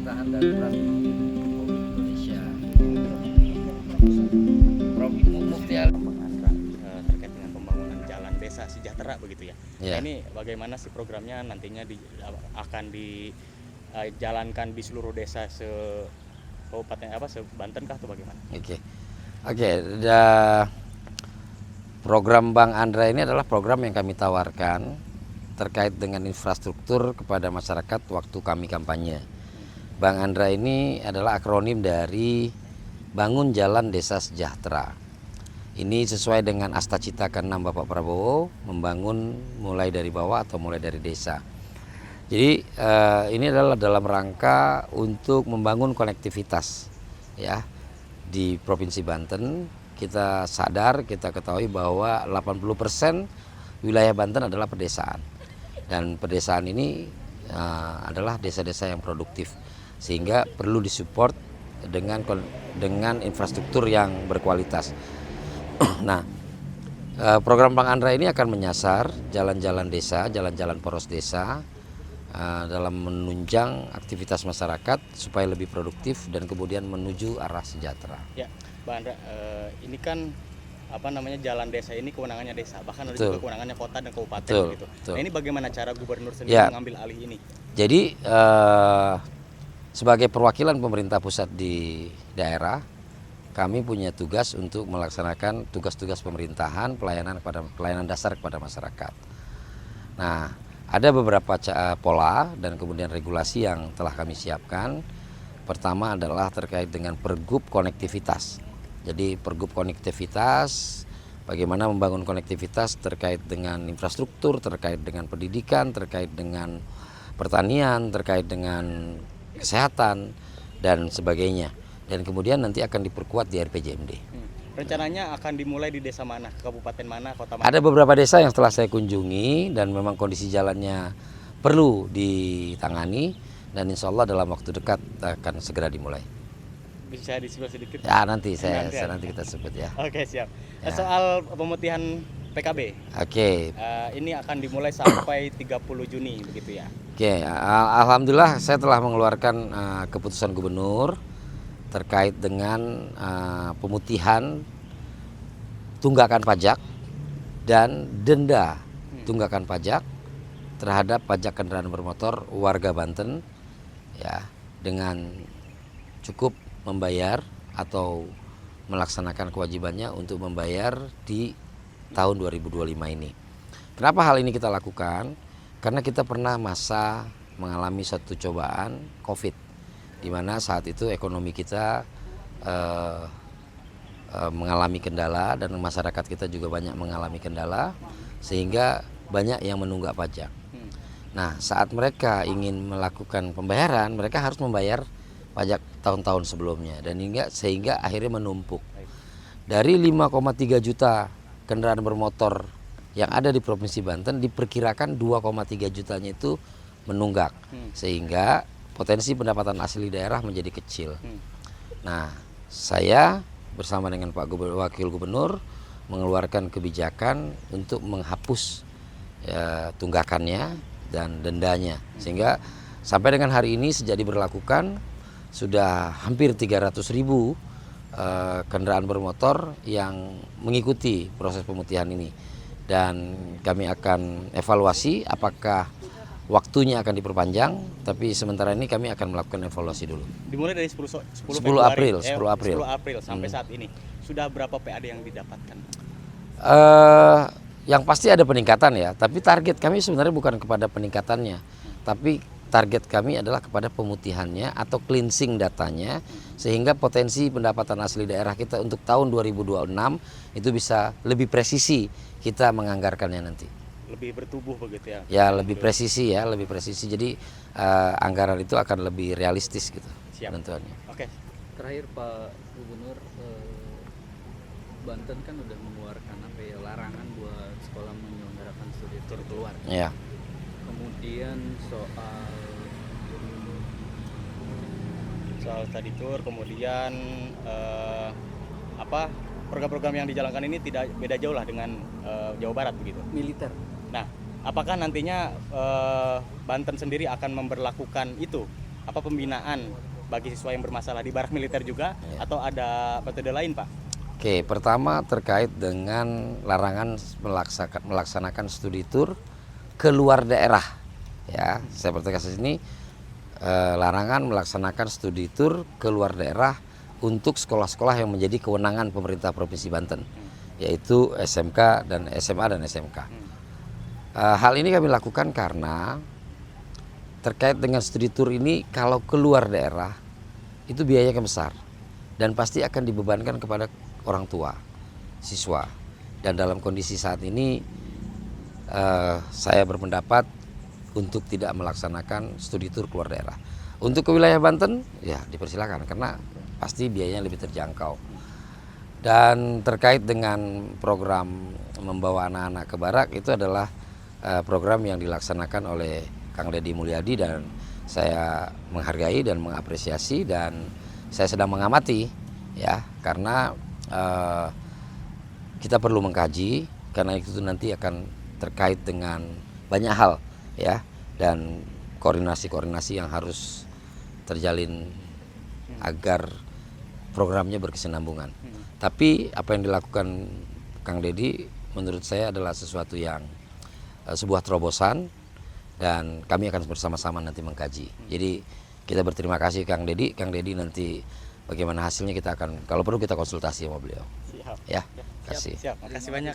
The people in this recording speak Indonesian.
pemerintahan darurat COVID Indonesia. Prof. Muftial terkait dengan pembangunan jalan desa sejahtera begitu ya. Ya. Nah, ini bagaimana sih programnya nantinya akan dijalankan di seluruh desa kabupaten Banten kah atau bagaimana? Oke. Program Bang Andra ini adalah program yang kami tawarkan terkait dengan infrastruktur kepada masyarakat waktu kami kampanye. Bang Andra ini adalah akronim dari Bangun Jalan Desa Sejahtera. Ini sesuai dengan Astacita ke-6 Bapak Prabowo, membangun mulai dari bawah atau mulai dari desa. Jadi ini adalah dalam rangka untuk membangun konektivitas ya di Provinsi Banten. Kita sadar, kita ketahui bahwa 80% wilayah Banten adalah pedesaan. Dan pedesaan ini adalah desa-desa yang produktif, sehingga perlu disupport dengan infrastruktur yang berkualitas. Nah, program Bang Andra ini akan menyasar jalan-jalan desa, jalan-jalan poros desa dalam menunjang aktivitas masyarakat supaya lebih produktif dan kemudian menuju arah sejahtera. Ya, Bang Andra, ini kan jalan desa ini kewenangannya desa, bahkan ada Betul. juga kewenangannya kota dan kabupaten gitu. Betul. Nah, ini bagaimana cara gubernur sendiri Ya. mengambil alih ini? Jadi sebagai perwakilan pemerintah pusat di daerah, kami punya tugas untuk melaksanakan tugas-tugas pemerintahan, pelayanan dasar kepada masyarakat. Nah, ada beberapa pola dan kemudian regulasi yang telah kami siapkan. Pertama adalah terkait dengan pergub konektivitas. Jadi pergub konektivitas, bagaimana membangun konektivitas terkait dengan infrastruktur, terkait dengan pendidikan, terkait dengan pertanian, terkait dengan kesehatan dan sebagainya. Dan kemudian nanti akan diperkuat di RPJMD. Rencananya akan dimulai di desa mana, kabupaten mana, kota mana? Ada beberapa desa yang setelah saya kunjungi dan memang kondisi jalannya perlu ditangani, dan insya Allah dalam waktu dekat akan segera dimulai. Bisa disebut sedikit? Ya nanti nanti kita sebut ya. Oke, siap. Ya. Soal pemutihan PKB, Oke. ini akan dimulai sampai 30 Juni begitu ya? Oke, alhamdulillah saya telah mengeluarkan keputusan gubernur terkait dengan pemutihan tunggakan pajak dan denda tunggakan pajak terhadap pajak kendaraan bermotor warga Banten ya, dengan cukup membayar atau melaksanakan kewajibannya untuk membayar di tahun 2025 ini. Kenapa hal ini kita lakukan? Karena kita pernah mengalami satu cobaan COVID, di mana saat itu ekonomi kita mengalami kendala dan masyarakat kita juga banyak mengalami kendala, sehingga banyak yang menunggak pajak. Nah, saat mereka ingin melakukan pembayaran, mereka harus membayar pajak tahun-tahun sebelumnya, dan sehingga akhirnya menumpuk. Dari 5,3 juta kendaraan bermotor yang ada di Provinsi Banten, diperkirakan 2,3 jutanya itu menunggak, sehingga potensi pendapatan asli daerah menjadi kecil. Nah, saya bersama dengan Pak Wakil Gubernur mengeluarkan kebijakan untuk menghapus tunggakannya dan dendanya, sehingga sampai dengan hari ini sejak diberlakukan sudah hampir 300.000 kendaraan bermotor yang mengikuti proses pemutihan ini, dan kami akan evaluasi apakah waktunya akan diperpanjang, tapi sementara ini kami akan melakukan evaluasi dulu. Dimulai dari 10 April sampai saat ini. Sudah berapa PAD yang didapatkan? Yang pasti ada peningkatan ya, tapi target kami sebenarnya bukan kepada peningkatannya, tapi target kami adalah kepada pemutihannya atau cleansing datanya, sehingga potensi pendapatan asli daerah kita untuk tahun 2026 itu bisa lebih presisi kita menganggarkannya nanti. Lebih bertubuh begitu ya? Ya, lebih presisi. Jadi anggaran itu akan lebih realistis gitu. Siap. Tentuannya. Oke. Terakhir Pak Gubernur, Banten kan udah mengeluarkan larangan buat sekolah menyelenggarakan studi tour keluar. Ya. Kemudian soal study tour, kemudian program-program yang dijalankan ini tidak beda jauh lah dengan Jawa Barat begitu. militer. Nah, apakah nantinya Banten sendiri akan memberlakukan itu apa pembinaan bagi siswa yang bermasalah di barak militer juga atau ada metode lain, Pak? Oke, pertama terkait dengan larangan melaksanakan studi tour ke luar daerah. Ya, saya bertegas di sini larangan melaksanakan studi tour ke luar daerah untuk sekolah-sekolah yang menjadi kewenangan pemerintah Provinsi Banten, yaitu SMK dan SMA dan SMK. Hal ini kami lakukan karena terkait dengan studi tour ini kalau keluar daerah itu biayanya besar dan pasti akan dibebankan kepada orang tua siswa, dan dalam kondisi saat ini saya berpendapat untuk tidak melaksanakan studi tour keluar daerah. Untuk ke wilayah Banten ya dipersilakan karena pasti biayanya lebih terjangkau. Dan terkait dengan program membawa anak-anak ke barak itu adalah program yang dilaksanakan oleh Kang Deddy Mulyadi, dan saya menghargai dan mengapresiasi, dan saya sedang mengamati ya, karena kita perlu mengkaji karena itu nanti akan terkait dengan banyak hal ya, dan koordinasi-koordinasi yang harus terjalin agar programnya berkesinambungan. Tapi apa yang dilakukan Kang Deddy menurut saya adalah sesuatu yang sebuah terobosan, dan kami akan bersama-sama nanti mengkaji. Jadi kita berterima kasih Kang Deddy. Kang Deddy nanti bagaimana hasilnya kita akan, kalau perlu kita konsultasi sama beliau. Siap. Ya, kasih. Siap. Makasih banyak.